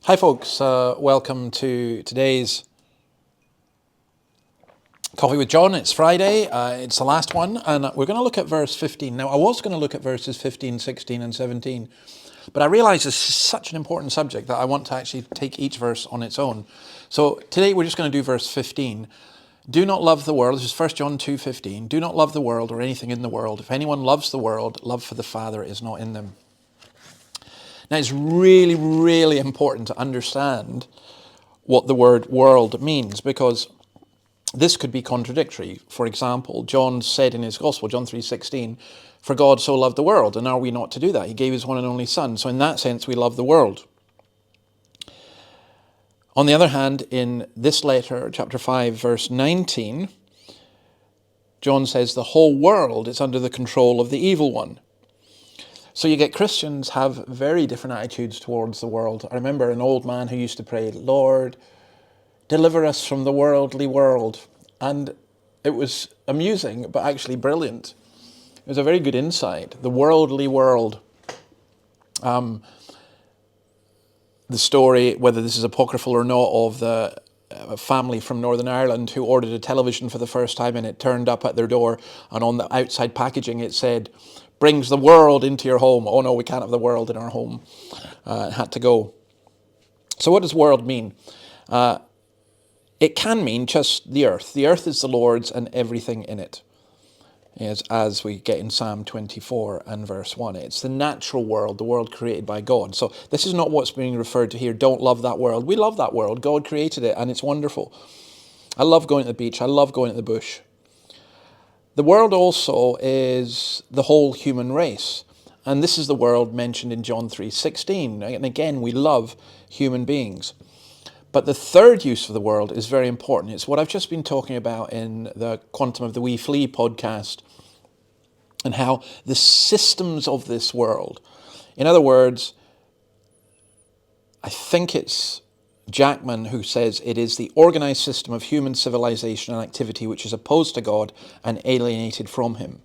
Hi folks, welcome to today's Coffee with John. It's Friday, it's the last one, and we're going to look at verse 15. Now I was going to look at verses 15, 16 and 17, but I realize this is such an important subject that I want to actually take each verse on its own. So today we're just going to do verse 15. Do not love the world. This is 1 John 2:15. Do not love the world or anything in the world. If anyone loves the world, love for the Father is not in them. Now, it's really, really important to understand what the word world means, because this could be contradictory. For example, John said in his Gospel, John 3:16, "For God so loved the world," and are we not to do that? He gave his one and only Son. So in that sense, we love the world. On the other hand, in this letter, chapter 5, verse 19, John says the whole world is under the control of the evil one. So you get Christians have very different attitudes towards the world. I remember an old man who used to pray, "Lord, deliver us from the worldly world." And it was amusing, but actually brilliant. It was a very good insight. The worldly world. The story, whether this is apocryphal or not, of the family from Northern Ireland who ordered a television for the first time, and it turned up at their door, and on the outside packaging it said, "Brings the world into your home." Oh no, we can't have the world in our home. It had to go. So what does world mean? It can mean just the earth. The earth is the Lord's and everything in it. As we get in Psalm 24 and verse 1. It's the natural world, the world created by God. So this is not what's being referred to here. Don't love that world. We love that world. God created it and it's wonderful. I love going to the beach. I love going to the bush. The world also is the whole human race. And this is the world mentioned in John 3:16. And again, we love human beings. But the third use of the world is very important. It's what I've just been talking about in the Quantum of the Wee Flea podcast, and how the systems of this world, in other words, I think it's Jackman who says it is the organized system of human civilization and activity which is opposed to God and alienated from him.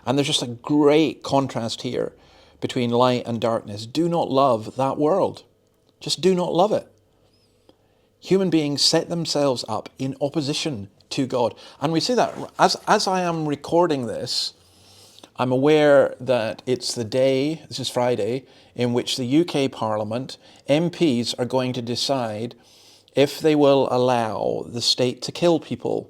And there's just a great contrast here between light and darkness. Do not love that world. Just do not love it. Human beings set themselves up in opposition to God. And we see that as I am recording this, I'm aware that it's the day, this is Friday, in which the UK Parliament, MPs are going to decide if they will allow the state to kill people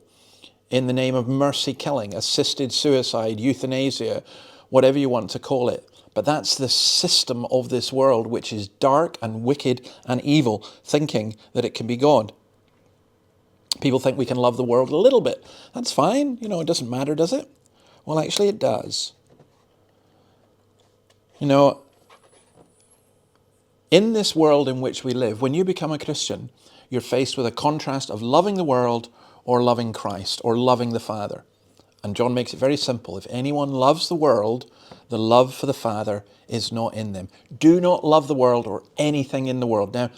in the name of mercy killing, assisted suicide, euthanasia, whatever you want to call it. But that's the system of this world, which is dark and wicked and evil, thinking that it can be God. People think we can love the world a little bit. That's fine. It doesn't matter, does it? Well, actually it does. In this world in which we live, when you become a Christian, you're faced with a contrast of loving the world or loving Christ or loving the Father. And John makes it very simple. If anyone loves the world, the love for the Father is not in them. Do not love the world or anything in the world. Now,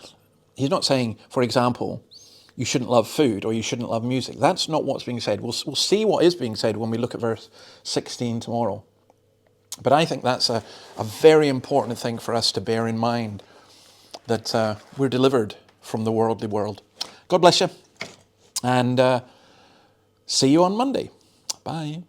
he's not saying, for example, you shouldn't love food or you shouldn't love music. That's not what's being said. We'll see what is being said when we look at verse 16 tomorrow. But I think that's a very important thing for us to bear in mind, that we're delivered from the worldly world. God bless you, and see you on Monday. Bye.